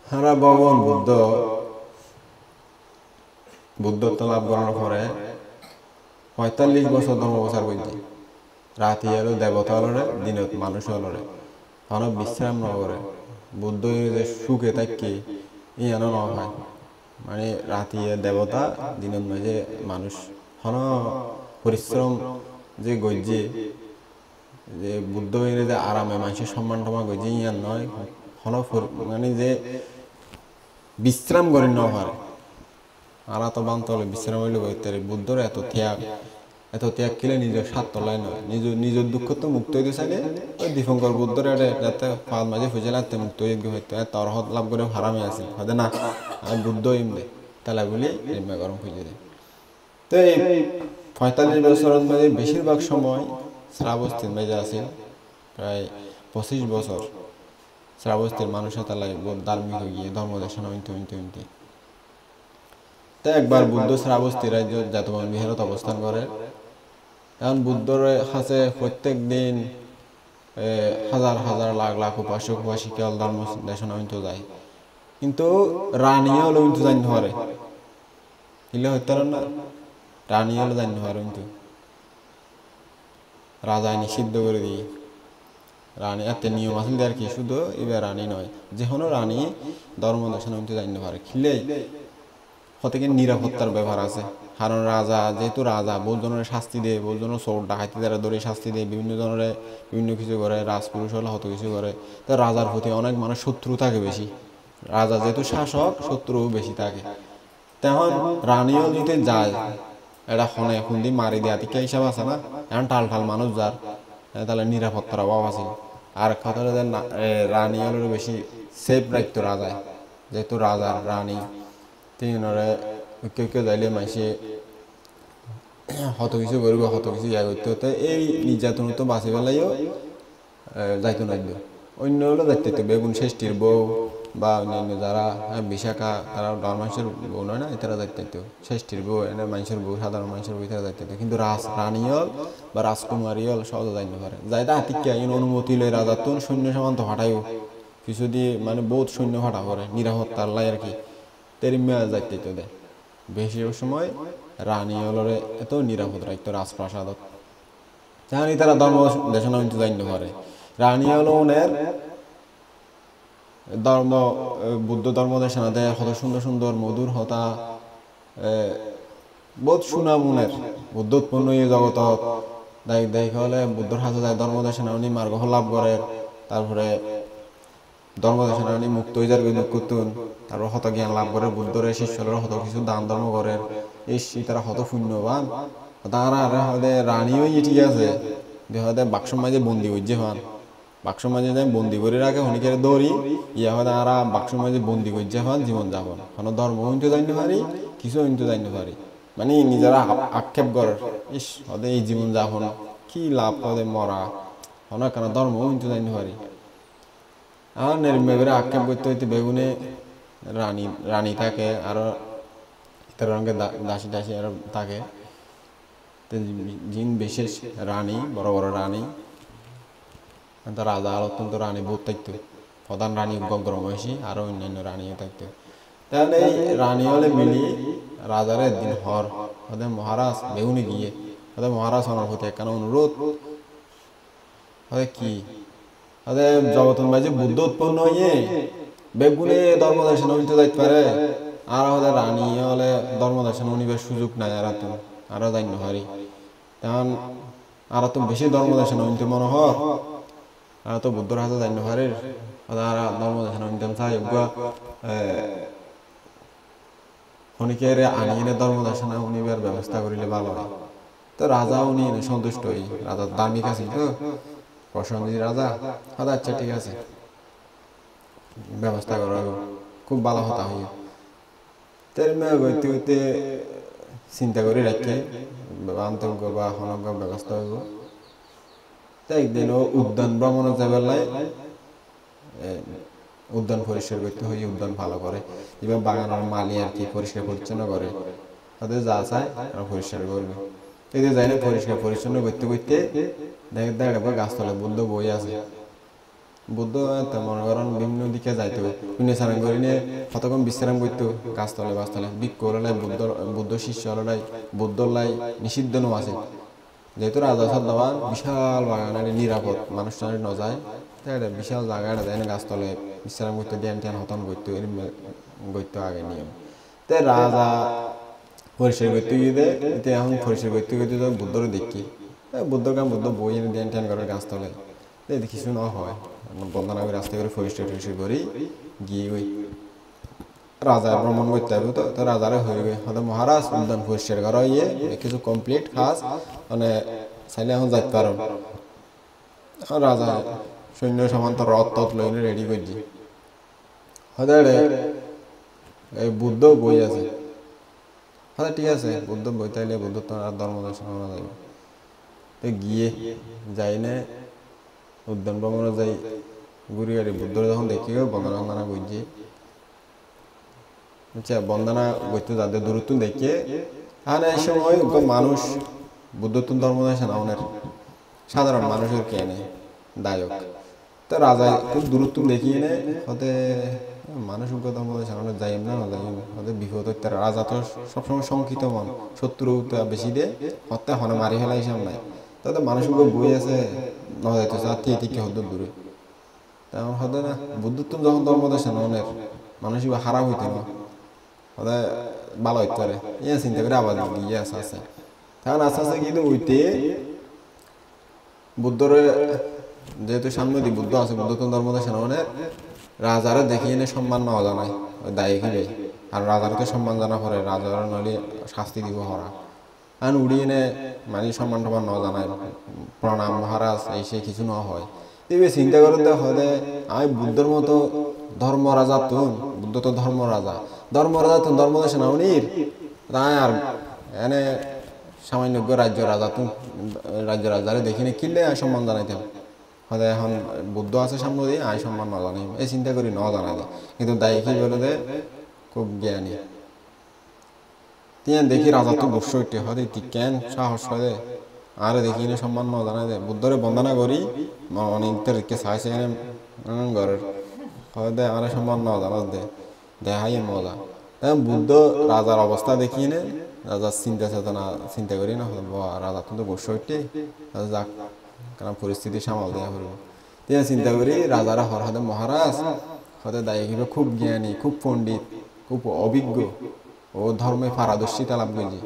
হারা ভগবান বুদ্ধ বুদ্ধত্ব লাভ করার পরে ৪৫ বছর ধর্ম প্রচার করছে। রাতি এলো দেবতা হলরে, দিনত মানুষ হলরে, হন বিশ্রাম নগরে বুদ্ধ যে সুখে থাকি ইয়ানো ন হয়। মানে রাতি দেবতা, দিনত মাঝে মানুষ, হন পরিশ্রম যে গজ্জে যে বুদ্ধ যে আরামে মানুষের সম্মান টমান গজ্জে ইয়ান নয়, হন মানে যে বিশ্রাম করি ন হয়। আর তো বান্ত হলে বিশ্রাম হইলে করতে বুদ্ধর এত ত্যাগ খেলে নিজের স্বার্থ লাই নয়, নিজের দুঃখ তো মুক্ত হইতে চাইলে ওই দীপঙ্কর বুদ্ধর যাতে পাল মাঝে ফুজে লাগতে মুক্ত হয়ে হইতো তর হত লাভ করে হারামে আছে হয়তো না আর বুদ্ধ ইমদে তালা বলি রিম্মা গরম খুঁজে দেয়। তো এই ৪৫ বছরের মাঝে বেশিরভাগ সময় শ্রাবস্তির মেজে আছে, প্রায় ২৫ বছর শ্রাবস্তির মানুষের তালাই ধার্মিক হয়ে গিয়ে ধর্মদেশনা হইতে তো একবার বুদ্ধ শ্রাবস্তি রাজ্য জাতবন বিহারত অবস্থান করে। এখন বুদ্ধর কাছে প্রত্যেক দিন হাজার হাজার লাখ লাখ উপাসক উপাসিকা ধর্ম দেশনা হইতে যায়, কিন্তু রানীও হলো কিন্তু জানতে পারে কিলে হইতে না, রানী হলো জানতে পারে কিন্তু রাজায় নিষিদ্ধ করে দিয়ে রানী এত নিয়ম আসলে আর কি, শুধু এবার রানী নয় যে কোনো রানী ধর্ম দেশনা হইতে জানতে পারে খিলেই থেকে নিরাপত্তার ব্যাপার আছে। কারণ রাজা যেহেতু রাজা বহু জনের শাস্তি দেয়, বহু জনের চোর ডাকাতি দ্বারা ধরে শাস্তি দেয়, বিভিন্ন জনের বিভিন্ন কিছু করে, রাজপুরুষ হলে হত কিছু করে। তো রাজার প্রতি অনেক মানুষ শত্রু থাকে বেশি, রাজা যেহেতু শাসক শত্রুও বেশি থাকে। তেমন রানীও যদি যায় এটা হনে খুন্দি মারি দেয়া তিকা হিসাব আছে না, এখন টাল টাল মানুষ যার তাহলে নিরাপত্তার অভাব আছে। আর কথা রানী হলেও বেশি সেফ রাখতো রাজায়, যেহেতু রাজার রানী তিনরে কেউ যাইলে মাসে হত কিছু করব হত কিছু ইয়া করতে হতে এই নির্যাতন তো বাঁচি পেলাইও যাইতো না। অন্য হলো যাইতে বেগুন শেষ্টির বউ বা অন্যান্য যারা বিশাখা তারা মানুষের বউ নয় না, তারা যাইতে শেষ্টির বউ এনে মানুষের বউ সাধারণ মানুষের বউ তারা যাইতে, কিন্তু রানী হল বা রাজকুমারী হল সহজে যাইতে পারে। যাইতে হাতিকা অনুমতি লই রাজার তো সৈন্য সামান্ত ফাটাইও কিছু দিয়ে মানে বহুত সৈন্য ফাটা করে নিরাপত্তার লাই আর কি, তেরিমিয়া যাইতে তো দেয়। বেশিরভাগ সময় রানী হলরে এত নিরাপদ রাখতো রাজপ্রাসাদত, জানি তারা ধর্ম দেশনা কিন্তু জানতে পারে। রানী হল ওনের ধর্ম বুদ্ধ ধর্ম দেশনা দেয়, কত সুন্দর সুন্দর মধুর হতা বহুত সুনাম উনের বুদ্ধ উৎপন্ন এই জগত দেখ হলে বুদ্ধর হাতে যায় ধর্ম দেশনা উনি মার্গ লাভ করে, তারপরে ধর্ম দেশনা উনি মুক্ত হয়ে যার করতুন, তারপর হত জ্ঞান লাভ করে বুদ্ধরে শিষ্যরা হত কিছু দান ধর্ম করে, এই তারা হত পুণ্যবান। তারা রানীও ঠিক আছে দেখাতে বাক্স মাঝে বন্দি করছে হন, বাক্স মাঝে বন্দি করে রাখে হনিকের দৌড়ি ইয়া হয় তারা বাক্স মাঝে বন্দি করছে হন জীবন যাপন কোনো ধর্ম কিন্তু জানতে পারি কিছু কিন্তু জানতে পারি, মানে নিজেরা আক্ষেপ করার ইস হদে এই জীবন যাপন কি লাভ হদে মরা হন কেন ধর্ম কিন্তু জানতে পারি। আর নির্মেবের আক্ষেপ করতে হইতে বেগুনে রানী থাকে আরো ইতার রঙের দাসী দাসী আরো থাকে, জিন বিশেষ রানী বড় বড় রানী রাজা অত্যন্ত রানী বোধ থাকতো, প্রধান রানী গগ্রমহিষী আরো অন্যান্য রানীও থাকতো। তাহলে এই রানী হলে মিলি রাজার একদিন হর ওদের মহারাজ বেগুনে গিয়ে ওদের মহারাজ হওয়ার প্রতি একখানা অনুরোধ কি ওদের জগতের মাঝে বুদ্ধ উৎপন্ন হইয়ে বেগুনে ধর্ম দর্শন উনিতে যাইতে পারে, আর ওদের রানী হলে ধর্ম দর্শন উনিবার সুযোগ নাই, আর তো আরো যাই হারি তেমন আর তো বেশি ধর্ম দর্শন উনিতে মনে হর আর তো বুদ্ধর হাতে যাই হারির আর ধর্ম দর্শন উনিতে চাই অনেকের আনিয়ে ধর্ম দর্শন উনিবার ব্যবস্থা করিলে ভালো হয়। তো রাজা উনি সন্তুষ্ট হই, রাজার ধার্মিক আছে তো প্রসন্নজি রাজা হয়তো আচ্ছা ঠিক আছে ব্যবস্থা করা খুব ভালো হতা হইয়া তের মেয়ে হইতে হইতে চিন্তা করে রাখে আন্তর্গ বা হনজ্ঞ ব্যবস্থা হইব। তো একদিন ও উদ্যান ভ্রমণে যাবার লাই উদ্যান পরিষ্কার করতে হই, উদ্যান ভালো করে এবার বাগানের মালি আর কি পরিষ্কার পরিচ্ছন্ন করে তাদের যা চায় পরিষ্কার করবে। এই যে যাই না পরিষ্কার পরিচ্ছন্ন করতে করতে দেখ গাছতলায় বুদ্ধ বই আছে, বুদ্ধ মনে করেন বিভিন্ন দিকে যাইতো পুণ্যস্নান করে নিয়ে কতক্ষণ বিশ্রাম করতো গাছতলে বাসতলে বিক্ষ হলাই বুদ্ধ শিষ্য হলাই বুদ্ধর লাই নিষিদ্ধ নো আছে যেহেতু রাজা সদ্দাবান বিশাল বাগানের নিরাপদ মানুষ টানে ন যায় তাই এটা বিশাল জায়গাটা দেয় না গাছতলে বিশ্রাম করতো ধ্যান ট্যান হতন করতো এরম করতো আগে নিয়ম তাই রাজা পরিষ্কার করতে গিয়ে এখন পরিষ্কার করতে করতে তো বুদ্ধর দেখি বুদ্ধর কাম বুদ্ধ বই এনে ধ্যান ট্যান করে গাছতলে কিছু না হয় বন্দনা করে রাস্তা করে পরিষ্কার টরিষ্কার করি গিয়ে ওই রাজা ভ্রমণ করতে হবে তো রাজারে হয়ে গেছে হয়তো মহারাজ উদ্যান পরিষ্কার করা ইয়ে কিছু কমপ্লিট কাজ মানে চাইলে এখন যাইতে পারো রাজা সৈন্য সমান্ত রথ তথ লইনে রেডি করছি হয়তো এই বুদ্ধ বই আছে হয়তো ঠিক আছে বুদ্ধ বই তাইলে বুদ্ধ তো আর ধর্ম দর্শন করা যাবে তো গিয়ে যাই না উদ্যান ভ্রমণে যাই ঘুরি গাড়ি বুদ্ধ যখন দেখি বন্দনা বন্দনা বুঝছি আচ্ছা বন্দনা বইতে যাদের দূরত্ব দেখে আর এই সময় মানুষ বুদ্ধত্ব ধর্ম দর্শন আমাদের সাধারণ মানুষের কেনে দায়ক তো রাজা খুব দূরত্ব দেখিয়ে নে হতে মানুষ ধর্ম দর্শন যাই না যাই হতে বিপদ হতে রাজা তো সবসময় শঙ্কিত মন শত্রু বেশি দিয়ে হত্যা হনে মারি ফেলাই সামনে তাদের মানুষগুলো বই আছে ন যাইতেছে আর থেকে হতো দূরে তেমন হতে না বুদ্ধত্ব যখন ধর্ম দর্শন আমাদের মানুষ খারাপ হইতে না হতে ভালো হইতে পারে ইয়ে চিন্তা করে আবার গিয়ে আসা আছে তখন আস্তে আস্তে কিন্তু ওইতে বুদ্ধরে যেহেতু সামনে দি বুদ্ধ আছে বুদ্ধত্ব ধর্ম দর্শন আমাদের রাজারে দেখি এনে সম্মান নেওয়া জানায় দায়ী কি আর রাজারে তো সম্মান জানা পরে রাজার নইলে শাস্তি দিব হরা আর উড়ি এনে মানে সম্মান টমান নেওয়া জানায় প্রণাম মহারাজ এই সে কিছু না হয় এবার চিন্তা করতে হলে আমি বুদ্ধর মতো ধর্ম রাজা তুন বুদ্ধ তো ধর্ম রাজা তুন ধর্ম দেশে নাউনির তাই আর এনে সামান্য রাজ্য রাজা তুন রাজ্য রাজারে দেখিনি কিনলে আয় সম্মান জানাইতাম হয়তো এখন বুদ্ধ আছে সামনে দিয়ে আয় সম্মান না জানাই এই চিন্তা করি ন জানাই দেয় কিন্তু দায়ী কি বলে দে খুব জ্ঞানী তিন দেখি রাজা তো বসে উঠে হয়তো তুই কেন সাহস হয় আরে দেখি না সম্মান ন জানাই দে বুদ্ধরে বন্দনা করি অনেকদের চাইছে ঘরের হয়তো আরে সম্মান ন জানা দে দেখাই মজা বুদ্ধ রাজার অবস্থা দেখিয়ে নে রাজার চিন্তা চেতনা চিন্তা করি না রাজা তো বসে উঠে যাক কারণ পরিস্থিতি সামাল দেওয়া হলো তিনি চিন্তা করি রাজারা হরহাদে মহারাজ হতে দায়ী হিসেবে খুব জ্ঞানী খুব পণ্ডিত খুব অভিজ্ঞ ও ধর্মে পারদর্শিতা লাভ করেছি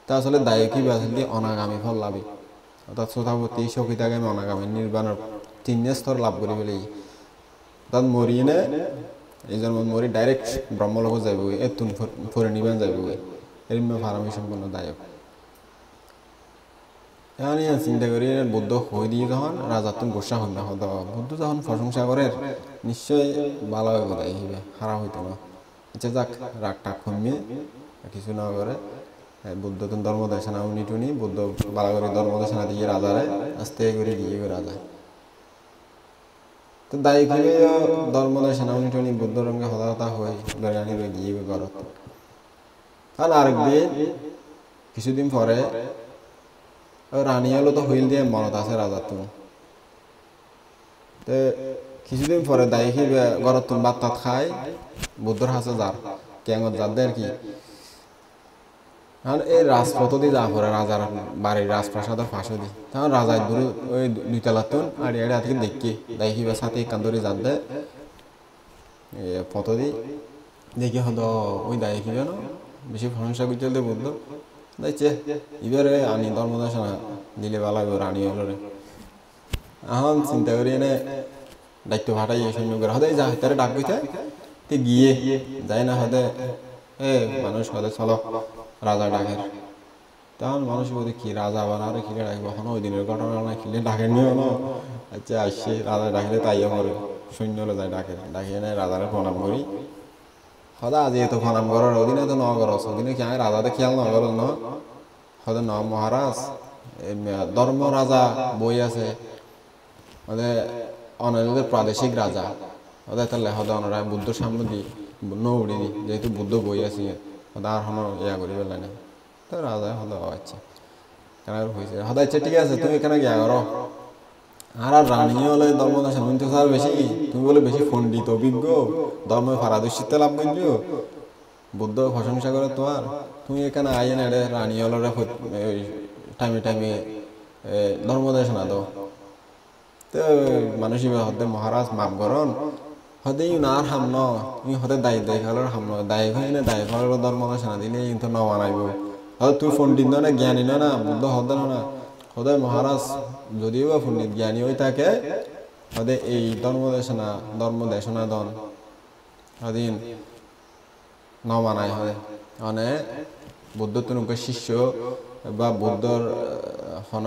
তা আসলে দায়ী কি আসলে অনাগামী ফল লাভী অর্থাৎ শ্রোতাপতি সকিতাগামী অনাগামী নির্বাণের তিন স্তর লাভ করি বলে অর্থাৎ মরিয়ে নে এই জন্ম মরি ডাইরেক্ট ব্রহ্মলোক যাইব এতুন ফরে নিবান যাইব এরম ফারামি সম্পূর্ণ দায়ক এখন চিন্তা করি বুদ্ধ হয়ে দিয়ে যখন রাজার তুমি গোসা হই না হতো বুদ্ধ যখন প্রশংসা করে নিশ্চয়ই ভালো হয়ে বোধ হিবে খারাপ হইতো না আচ্ছা যাক রাগ টাক কমিয়ে কিছু না করে বুদ্ধ তুমি ধর্ম দেশনা উনি টুনি বুদ্ধ ভালো করে ধর্ম দেশনা দিয়ে রাজারে আস্তে করে দিয়ে রাজা তো দায়ী হিসেবে ধর্ম দেশনা উনি টুনি বুদ্ধ রঙে হতা হয়ে বেড়ানি গিয়ে ঘরত আর আরেকদিন কিছুদিন পরে রানী হলো তো হইল দিয়ে মনত আছে রাজার তুমি কিছুদিন পরে দায়ী ঘরত তুমি ভাত টাত খাই বুদ্ধর হাসে যার ক্যাঙত যার দেয় আর কি এই রাজপথ দিয়ে যা পরে রাজার বাড়ির রাজপ্রাসাদের ফাঁসো দি তখন রাজার দূরে ওই দুইতলা তুন আড়ি আড়ি হাতকে দেখি দায়ী সাথে কান্দরি যার দেয় পথ দি দেখি হতো ওই দায়ী না বেশি প্রশংসা করতে চলতে বুদ্ধ দেখছে এবারে আনি ধর্ম দর্শনা দিলে ভালো হবে রানী হলো রে এখন চিন্তা করি এনে দায়িত্ব ভাটাই সৈন্য করে হতে যা তারে ডাক কইতে তে গিয়ে যাই না হতে মানুষ হতে চলো রাজা ডাকের তখন মানুষ বলতে কি রাজা বানারে কিলে ডাকবো এখন ওই দিনের ঘটনা না কিলে ডাকে নিও না আচ্ছা আসছে রাজা ডাকলে তাইও করে সৈন্য হলে যায় ডাকে এনে রাজারে প্রণাম করি হদা আজি তো প্রণাম করার ওদিনে তো ন করস ওদিনে কি আমি রাজাতে খেয়াল ন করস ন হদে ন মহারাজ ধর্ম রাজা বই আছে হদে অনেক প্রাদেশিক রাজা হদে তাহলে হদে অনরা বুদ্ধর সামনে দি নৌড়ি দি যেহেতু বুদ্ধ বই আছে হদে আর হন ইয়া করি বেলা না তো রাজা হদে আচ্ছা কেন হয়েছে হদে আচ্ছা ঠিক আছে তুমি এখানে গিয়া করো আর আর রানী হলে ধর্মদেশনা কিন্তু স্যার বেশি তুমি বলে বেশি পণ্ডিত অভিজ্ঞ ধর্ম পারদর্শিতা লাভ করছো বুদ্ধ প্রশংসা করে তোমার তুমি এখানে আইন এড়ে রানী হলরে টাইমে টাইমে ধর্মদেশনা দাও তো মানুষই হতে মহারাজ মাপ করন হতে ইউনার হামন ই হতে দায়ী দায়ী খালোর হামন দায়ী হয়ে না দায়ী খালোর ধর্মদেশনা দিলে কিন্তু ন মানাইব হয়তো তুই পণ্ডিত না জ্ঞানী না বুদ্ধ হতে না হতে মহারাজ যদিও বা পণ্ডিত জ্ঞানী হয়ে থাকে হতে এই ধর্মদেশনা দন হদিন ন মানাই হয় মানে বুদ্ধ তুনুকে শিষ্য বা বুদ্ধর হন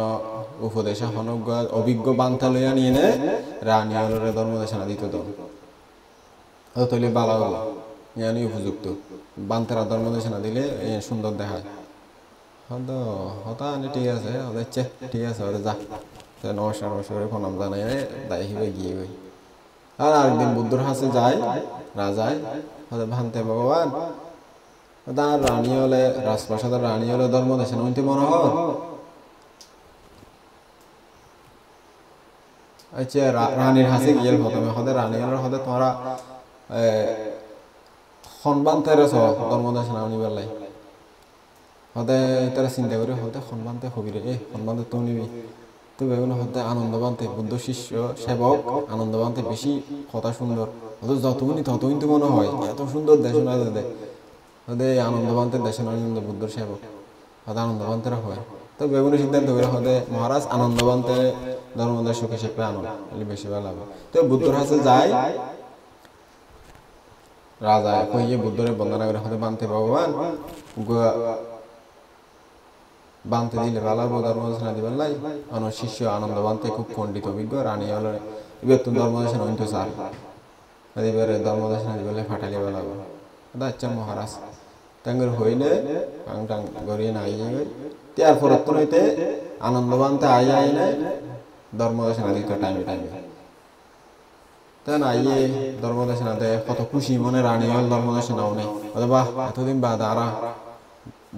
উপদেশে হন অভিজ্ঞ বান্তা লইয়া নিয়ে নে রানী হলরে ধর্মদেশনা দিত দল তৈলে বালা হলো জ্ঞানী উপযুক্ত বান্তারা ধর্মদেশনা দিলে সুন্দর দেখায় হয়তো হতা ঠিক আছে হচ্ছে ঠিক আছে ওদের যা নমস্কার নমস্কার করে প্রণাম জানাই দায় হিবে গিয়ে গই আর আরেকদিন বুদ্ধর হাসে যায় রাজায় হয়তো ভান্তে ভগবান তার রানী হলে রাজপ্রাসাদের রানী হলে ধর্মদেশনা উনতে মনে হয় আচ্ছা রানীর হাসে গিয়ে প্রথমে হতে রানী হলের হতে তোমরা সন্মান তেরেছ ধর্মদেশনা উনিবার লাই হতে তারা চিন্তা করে হতে সন্মানতে হবি রে সন্মানতে তো নিবি তো বেগুন হতে আনন্দবান্তে বুদ্ধ শিষ্য সেবক আনন্দবান্তে বেশি কথা সুন্দর হয়তো যতগুনি ততগুনি তো মনে হয় এত সুন্দর দেশনা দে হতে আনন্দবান্তের দেশনা বুদ্ধর সেবক হতে আনন্দবান্তেরা হয় তো বেগুনের সিদ্ধান্ত করে হতে মহারাজ আনন্দবান্তে ধর্মদের সুখে শিখবে আনন্দ বেশি ভালো হবে তো বুদ্ধর হাসে যায় রাজা কইয়ে বুদ্ধরে বন্দনা করে হতে বানতে ভগবান বানতে দিলে ভালো ধর্মদেশনা দিবেন লাই আমার শিষ্য আনন্দ বানতে খুব পণ্ডিত অভিজ্ঞ রানী হল এবার তুমি ধর্মদেশনা হইতে চার এবারে ধর্মদেশনা দিবেন ফাটালি ভালো হবে আচ্ছা মহারাজ টাঙ্গের হইলে টাং টাং গড়িয়ে না আইয়ে তারপর তো হইতে আনন্দ বানতে আই না ধর্মদেশনা দিত টাইমে টাইমে তাই না আইয়ে ধর্মদেশনা দেয় কত খুশি মনে রানী হল ধর্মদেশনাও নেই বাহ এতদিন বাদ আরা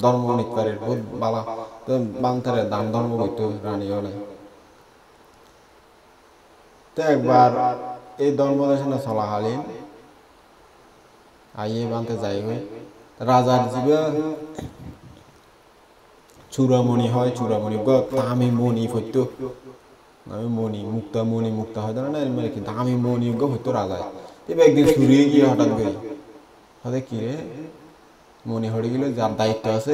ধর্ম নিকারের বহুত বালা তো বান্তারে দান ধর্ম করতো রানী হলে তো একবার এই ধর্মদেশনা চলাকালীন আইয়ে বানতে যাই হই রাজার জীবে চূড়ামণি হয় চূড়ামণি দামি মণি হইতো আমি মণি মুক্তা হয় না মানে কি দামি মণি হইতো রাজায় এবার একদিন চুরিয়ে গিয়ে হঠাৎ করে হতে কি রে মণি হয়ে গেল যার দায়িত্ব আছে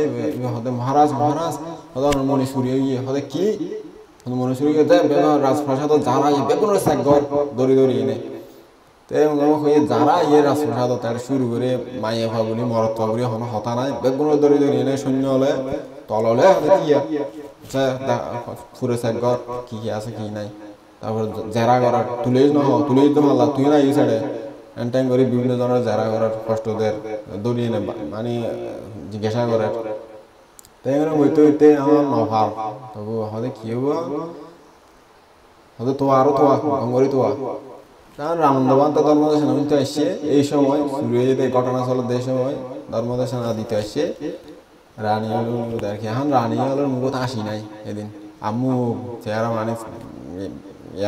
হতে মহারাজ হতে মণি চুরিয়ে গিয়ে হতে কি মণি চুরি গিয়ে রাজপ্রাসাদ যারা বেগুনের সাগর দড়ি দড়ি এনে যারা রাজপ্রাসাদ তার শুরু করে মাইয়া ফাগুনি মরত ফাগুনি হন হতা নাই বেগুনের দড়ি দড়ি এনে সৈন্য হলে তল হলে ফুরে সাগর কি কি আছে কি নাই তারপর জেরা করার তুলেই তো মাল্লা তুই না এই সাইডে এনটাইম করে বিভিন্ন ধরনের জেরা করার কষ্টদের দড়িয়ে নে মানে জিজ্ঞাসা করার তাই হইতে হইতে আমার নভাব তবু হতে কি হবো হতে তো আরো তো অঙ্গরি তো কারণ রামদেবান্ত ধর্মদেশনা দিতে আসছে এই সময় সুরিয়ে ঘটনা চলে এই সময় ধর্মদেশনা দিতে আসছে রানী হল দেখি এখন রানী হলের মুখত হাসি নাই এদিন আম্মু চেহারা মানে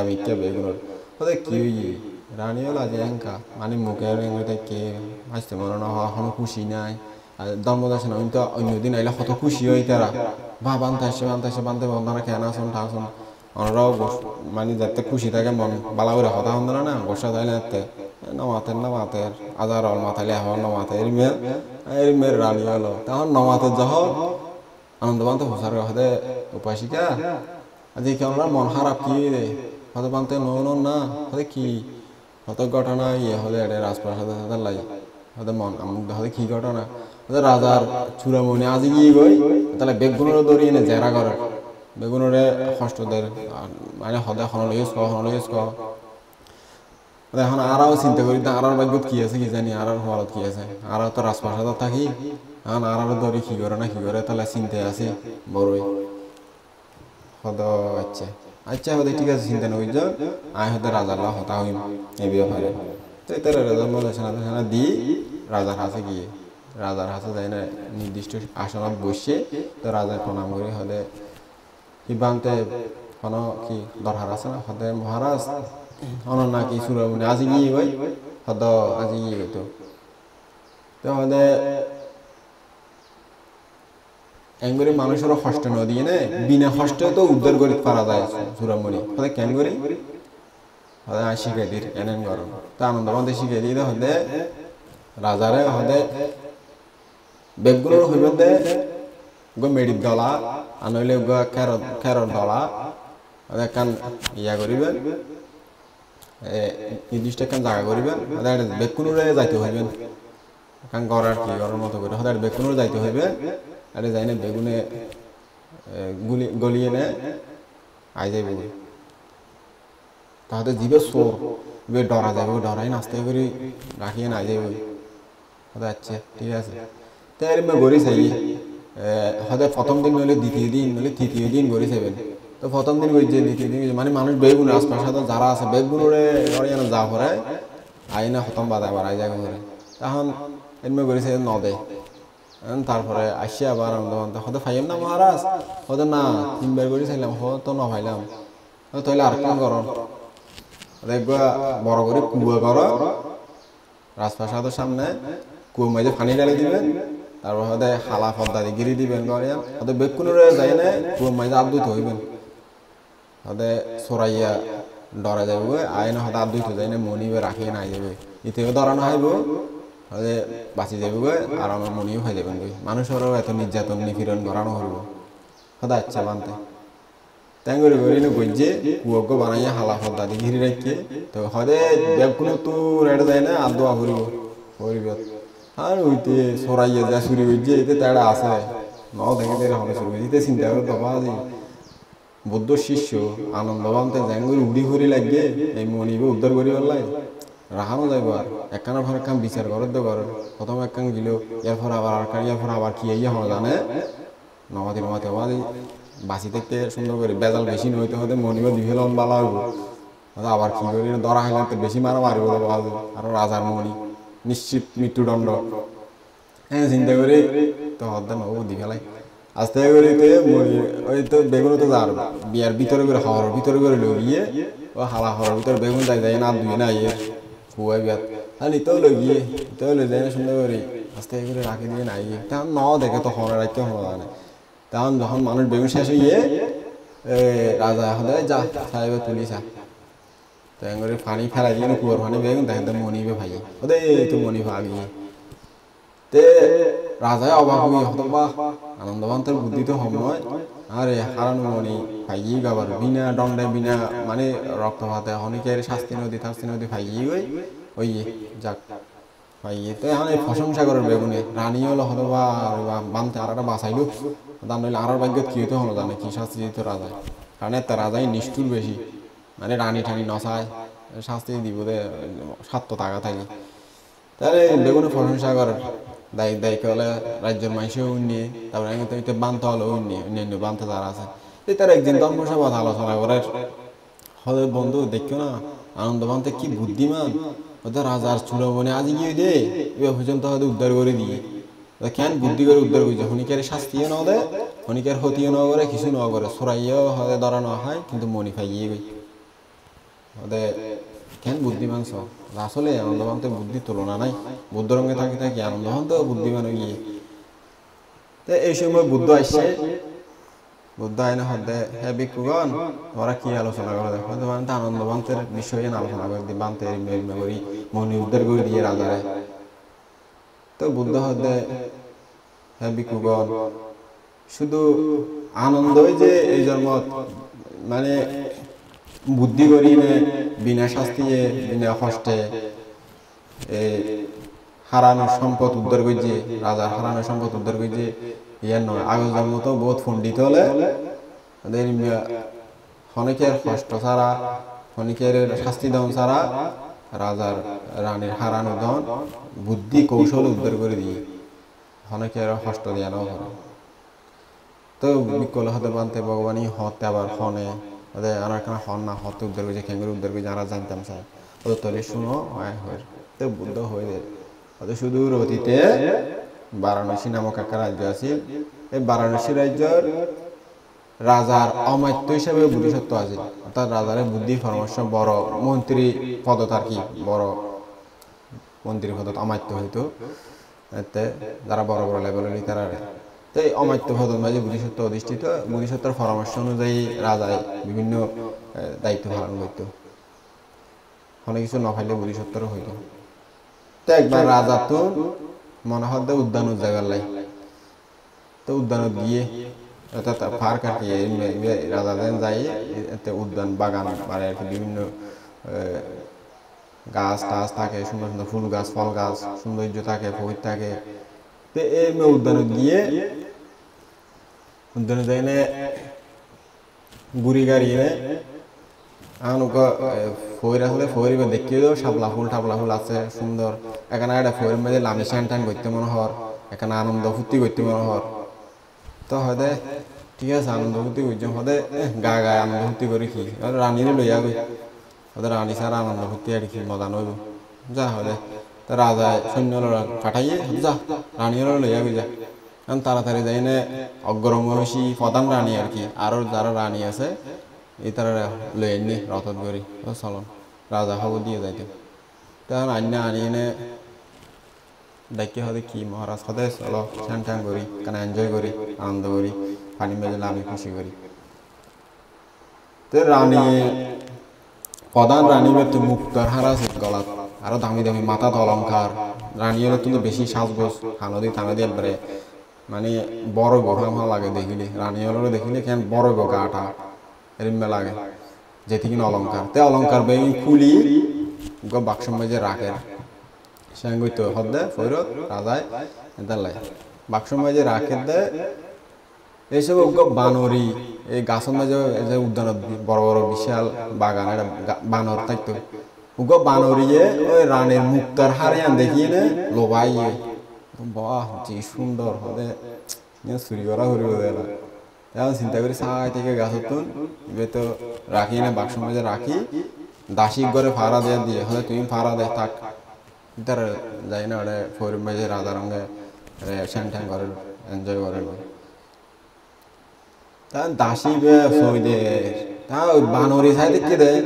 মিথ্যা বেগুনোর হতে কি রানী হল আজ এঙ্কা মানে মুখের কে আসতে মনে না এখনো খুশি নাই আর ধর্মদেশনা কিন্তু অন্যদিন আইলে কত খুশি হয় তারা বানতে আসছে বানতে বন্ধনা কেন আসুন ঠাসুন ওনারাও মানে যাতে খুশি থাকে মন বালা করে কথা হন না বসা তাইলে নমাতের আজার হল মাথালে হল নমাতে এর রানী হলো তখন নমাতে যখন আনন্দ বানতে হোসার হতে উপাসিকা আজ কেমন মন খারাপ কি হতে বানতে না হতে কি হত ঘটনা হলে এটা রাজপ্রাসাদের সাথে লাগে হতে মন আমুক হতে কি ঘটনা হতে রাজার চূড়ামণি আজি গিয়ে গই তাহলে বেগুনের দড়ি এনে জেরা করে বেগুনরে কষ্টদের মানে সদায় হনলৈছ এখন আরাও চিন্তা করি আরার ভাগ্যত কি আছে কি জানি আরার হলত কি আছে আরা তো রাজপ্রাসাদত থাকি এখন আরার দরি কি করে না কি করে তাহলে চিন্তায় আছে বড়ই হদ আচ্ছা হতে ঠিক আছে চিন্তা নই যে আয় হতে রাজার হতা হইম এই ব্যাপারে তো তার ধর্মদেশনা দি রাজার হাসে গিয়ে রাজার হাসে যাই না নির্দিষ্ট আসনত বসে তো রাজার প্রণাম করে হলে বানতে কোনো কি দরকার আছে না হদে মহারাজ অনর নাকি সুরমণি আজি গিয়ে ভাই হদ আজি গিয়ে তো তো হদে এঙ্গুরি মানুষের কষ্ট ন দিয়ে নে বিনা কষ্টে তো উদ্ধার করি পারা যায় সুরমণি হদে কেন করি হদে শিখে দির এনেন গরম তো আনন্দ মধ্যে শিখে দিয়ে হদে রাজারে হদে বেগুলোর হইবেন দে গো মেডির দলা আনইলে গো খেরর দলা হদে কান ইয়া করিবেন নির্দিষ্ট একখান জায়গা করিবেন বেকুনুরে যাইতে হইবেন কান গড়ার কি গড়ার মতো করে হদার বেকুনুরে যাইতে হইবে আরে যাই না বেগুনে গলিয়ে নে আই যাইব তাহলে জিবে সোর ডরা যাবে ডরাই নাস্তে করে রাখিয়ে না যাইব হদে আচ্ছা ঠিক আছে তাই এরমে গড়ি চাই হদে প্রথম দিন নইলে দ্বিতীয় দিন নইলে তৃতীয় দিন গড়ি চাইবেন তো প্রথম দিন গড়ি যে দ্বিতীয় দিন মানে মানুষ বেগুন আশপাশে যারা আছে বেগুনরে যা করে আই না খতম বাদে আবার আই জায়গা করে তখন এরমে গড়ি চাই ন দেয় তারপরে আসি আবার হতে ফাইম না মহারাজ হতে না 3 বার করে চাইলাম তো না ফাইলাম তাহলে আর কেন করো দেখবা বড় করে কুয়া করো রাজপ্রাসাদের সামনে কুয়া মাঝে পানি ঢালি দিবেন তারপর হতে হালা পদ্মা দিয়ে গিরি দিবেন গড়িয়া হতে বেকুনুরে যাই না কুয়া মাঝে আবদুত হইবেন হতে সরাইয়া ডরা যাবে আইন হতে আবদুত যাই না মনিবে রাখিয়ে না যাবে ইতেও ডরানো হইব বাঁচি যাবে আর আমার মনেও হয়ে যাবেন মানুষেরও এত নির্যাতন নিপীড়ন করানো হইব সদা ইচ্ছা বানতে তাই করে গড়িয়ে গজ্জে কুয়োগ বানাইয়া হালা ফদ্দা দিয়ে ঘিরে রাখিয়ে তো হদে বেগুনো তো রেড়ে যায় না আর দোয়া করিব করিব আর ওইতে সরাইয়া যা চুরি গজ্জে এতে তারা আছে ন দেখে দেখে হবে চুরি গজ্জিতে চিন্তা করে দবা বুদ্ধ শিষ্য আনন্দ বানতে জ্যাঙ্গুর উড়ি ঘুরি লাগিয়ে এই মনিবে উদ্ধার করি বললাই রাখানো যাইব আর একখানা ভার একখান বিচার করার তো করেন প্রথম একখান গেল এরপর আবার আর এরপর আবার কি ইয়ে হওয়া জানে নমাতি আবার বাঁচি থেকে সুন্দর করে বেজাল বেশি নইতে হতে মনিব দুই লন বালা হইব আবার কি করি ধরা হইলে তো বেশি মারা মারিব আর রাজার মনি নিশ্চিত মৃত্যুদণ্ড হ্যাঁ চিন্তা করি তো হদ্দা নব দি ফেলাই আস্তে করে ওই তো বেগুন তো যার বিয়ার ভিতরে করে হওয়ার ভিতরে করে লগিয়ে ও হালা হওয়ার ভিতরে বেগুন যাই যায় না দুই না ইয়ে খুয়াই বিয়াত আর নিতেও লগিয়ে নিতেও লই যায় না সুন্দর করে আস্তে করে রাখি দিয়ে নাই তখন ন দেখে তো হরে রাখতে হলো জানে তখন যখন মানুষ বেগুন শেষ হইয়ে রাজা হলে যা সাহেবের তুলিসা তো করে পানি ফেলাই দিয়ে কুয়ার পানি বেগুন দেখে মনিবে ভাই ওদের তো মনি ভাগিয়ে তে রাজায় অবাক হয়ে হতো বা আনন্দবান্তের বুদ্ধি তো হম নয় আরে হারানো মনি ভাইয়ে গাবার বিনা দণ্ডে বিনা মানে রক্তপাতে অনেকের শাস্তি নদী ভাইয়ে ওই যাক ভাইয়ে তো এখন এই প্রশংসা করার বেগুনে রানী হলো হতো বা বানতে আর একটা বাঁচাইলো তার নইলে আর ভাগ্য কি হতো হলো জানে কি শাস্তি দিত রাজায় কারণ একটা রাজাই নিষ্ঠুর বেশি মানে রানী টানি নচায় শাস্তি দিব দে 7 টাকা থাকি তাহলে বেগুনে প্রশংসা করার দায়িত্ব হলে রাজ্যের মানুষও উন্নিয়ে তারপরে বানতে হলো অন্যান্য বানতে যারা আছে তার একদিন ধর্মসভা আলোচনা করে হলে বন্ধু দেখো না আনন্দ বানতে কি বুদ্ধিমান ওদের রাজার চূড়াবনে আজ গিয়ে দে এবার পর্যন্ত হয়তো উদ্ধার করে দিয়ে কেন বুদ্ধি করে উদ্ধার করছে হনিকের শাস্তিও ন দেয় হনিকের ক্ষতিও ন করে কিছু ন করে সরাইয়াও হয়তো ধরানো হয় কিন্তু মনি ফাইয়ে গই ওদের কেন বুদ্ধিমান সব আসলে আনন্দবান তো বুদ্ধির তুলনা নাই বুদ্ধ রঙে থাকি আনন্দবান তো বুদ্ধিমান হয়ে গিয়ে তো এই সময় বুদ্ধ আসছে বুদ্ধ আইনে হদে হে ভিক্ষুগণ ওরা কি আলোচনা করে দেখো আনন্দবান্তের বিষয়ে আলোচনা করে দিয়ে বান্তে করি মনি উদ্ধার করে দিয়ে রাজারে তো বুদ্ধ হদে হে ভিক্ষুগণ শুধু আনন্দই যে এই জন্ম মানে বুদ্ধি করি বিনা শাস্তিয়ে বিনা কষ্টে হারানোর সম্পদ উদ্ধার করছে রাজার হারানোর সম্পদ উদ্ধার করছে ইয়ার নয় আগের মতো বহুত পণ্ডিত হলে অনেকের কষ্ট ছাড়া অনেকের শাস্তি দেওয়া ছাড়া রাজার রানীর হারানো দন বুদ্ধি কৌশল উদ্ধার করে দিয়ে অনেকের কষ্ট দিয়ে নেওয়া করে তো বিকল হতে বানতে ভগবানই হতে আবার হনে ওদের আর একটা হন না হতে উদ্ধার করেছে খেঙ্গুর উদ্ধার করেছে যারা জানতাম স্যার ওদের তলে শুনো তো বুদ্ধ হয়ে যায় ওদের সুদূর অতীতে বারাণসী নামক একটা রাজ্য আছে এই বারাণসী রাজ্যের রাজার অমাত্য হিসেবে বুদ্ধিসত্ত্ব আছে, অর্থাৎ রাজার বুদ্ধি পরামর্শ বড় মন্ত্রী পদত আর কি, বড় মন্ত্রী পদত অমাত্য হইতো, এতে যারা বড় বড় লেভেলের তারা। তো এই অমাত্য পদত মাঝে বুদ্ধিসত্ত্ব অধিষ্ঠিত, বুদ্ধিসত্ত্বের পরামর্শ অনুযায়ী রাজায় বিভিন্ন দায়িত্ব পালন করত। অনেক কিছু না পাইলে বুদ্ধিসত্ত্বরও হইত। তো একবার রাজা তো মনে হয় উদ্যানত যাবার লাই, তো উদ্যানত গিয়ে অর্থাৎ পার্ক আর কি, রাজা যেন যাই এতে উদ্যান বাগান মানে আর কি, বিভিন্ন গাছ টাছ থাকে, সুন্দর সুন্দর ফুল গাছ ফল গাছ সৌন্দর্য থাকে, প্রকৃতি থাকে। তো এই উদ্যানত গিয়ে উদ্যানে যাই না গুড়ি গাড়ি এনে ফইর আসলে ফইর দেখিয়ে দাও, শাপলা ফুল টাপলা ফুল আছে সুন্দর। এখানে একটা ফইর মধ্যে লামি স্যান টান করতে মনে হর, এখানে আনন্দ ফুর্তি করতে মনে হর। তো হদে ঠিক আছে আনন্দ ফুর্তি করছি, হদে গা গায়ে আনন্দ ফুর্তি করি কি রানীরে লইয়া গই, ওদের রানী ছাড়া আনন্দ ফুর্তি আর কি মজা নইব। যা হদে তো রাজা সৈন্য পাঠাইয়ে যা রানীর লইয়া গই যা। কারণ তাড়াতাড়ি যাই না অগ্রমহিষী প্রধান রানী আর কি, আরও যারা রানী আছে এই তারা লই আনি রথত করি চলন রাজা খবর দিয়ে যাইতে। তখন আন্না আনি এনে ডাকি হদে কি মহারাজ হদে চলো স্যান ট্যান করি, কেন এনজয় করি, আনন্দ করি, পানি মেজে আমি খুশি করি। তো রানী প্রধান রানী বেতু মুক্তার হার আছে গলাত, আরো দামি দামি মাথাত অলঙ্কার। রানী হলে তুমি বেশি সাজগোজ হানদি টানদি একবারে মানে বড় গোহা লাগে দেখিলে, রানী হলে দেখিলে কেন বড় গো গাটা এরমে লাগে যেটি কিনা অলঙ্কার। তে অলঙ্কার বেগি খুলি বাক্স মাঝে রাখে, সেঙ্গুই তো হদ দে ফৈরত রাজায় এটা লাই বাক্স মাঝে রাখে দে। এইসব বানরি এই গাছের মাঝে যে উদ্যানত বড় বড় বিশাল বাগান এটা বানর থাকতো, উগো বানরিয়ে ওই রানীর মুক্তার হারিয়ান দেখিয়ে নে লোভাইয়ে, বাহ যে সুন্দর হদে চুরি করা হরিব দেলা। এখন চিন্তা করি সাই থেকে গাছের তুন এবার তো রাখি না বাক্স মাঝে রাখি, দাসী ঘরে ফাড়া দিয়ে দিয়ে হলে তুমি ফাড়া দে থাক, তার যাই না ওটা ফোর মাঝে রাজা রঙে স্যান ট্যান করে এনজয় করে। তা দাসী সই দে তা ওই বানরি চাই দেখে দেয়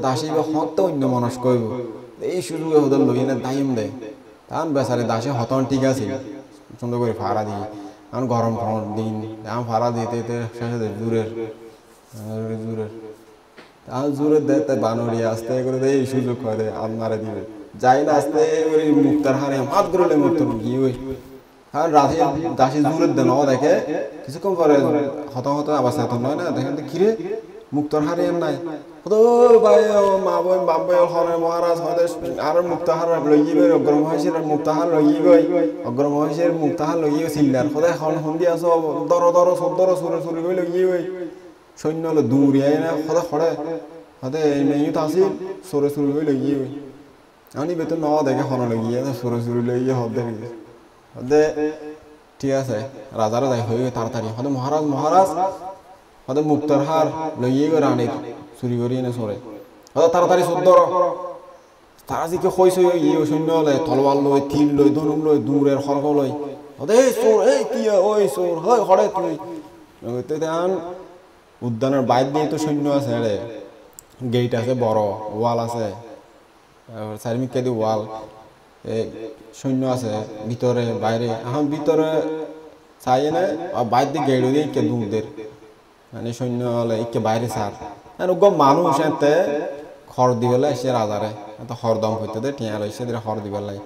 দাসী হত অন্য মনস্ক কইব এই সুযোগে হতে লই না দাইম দেয়। তখন বেচারে দাসী হতন ঠিক আছে সুন্দর করে ফাড়া দিই, এখন গরম দিন এখন ফাড়া দিতে শেষে জোরের জোরের তখন জোরের দেয়, তাই বানরি আসতে করে দেয় এই সুযোগ করে দেয় আপনারা দিবে যাই না আসতে ওই মুক্তার হারে হাত ধরলে মুক্ত গিয়ে ওই আর রাধে দাসী জোরের দেন দেখে কিছুক্ষণ পরে হত হত আবার চেতন নয় না দেখেন কিরে মুক্তর হারিয়ান নাই ভাই মা বই বাপ বই হরে মহারাজ হয়তো আর মুক্তাহার লই গই অগ্রমহিষের মুক্তাহার লই গই অগ্রমহিষের মুক্তাহার লই গই সিল্লার সদায় হন সন্ধি আছো দর দর সদর সুরে সুরে গই লই গই সৈন্য হলো দূর আই না সদায় খড়ে হতে মেয়ু আসিল সরে সুরে গই লই গই আমি বেতন ন দেখে হন লই গিয়ে সরে সুরে লই গিয়ে হদ দেখে হদে ঠিক আছে রাজারও যাই হয়ে তাড়াতাড়ি হদে মহারাজ মহারাজ হদে মুক্তার হার লইয়ে গো রানীর চুরি করি এনে সরে হদে তাড়াতাড়ি সদ্দর তারা যে কেউ কইস ইয়ে সৈন্য হলে তলবার লই থিল লই ধনুক লই দূরের খড়গ লই হদে এই চোর এই কি ওই চোর হয় হরে তুই তেন উদ্যানের বাইর দিয়ে তো সৈন্য আছে রে গেট আছে বড় ওয়াল আছে চারিমিকা দিয়ে ওয়াল সৈন্য আছে ভিতরে বাইরে এখন ভিতরে চাই না বাইর দিয়ে গেড়ে দিয়ে ইকে দূরদের মানে সৈন্য হলে ইকে বাইরে সার মানুষ এতে খড় দিবেলা এসে রাজারে এত হরদম হইতে দে টিয়া রয়েছে খড় দিবেলাই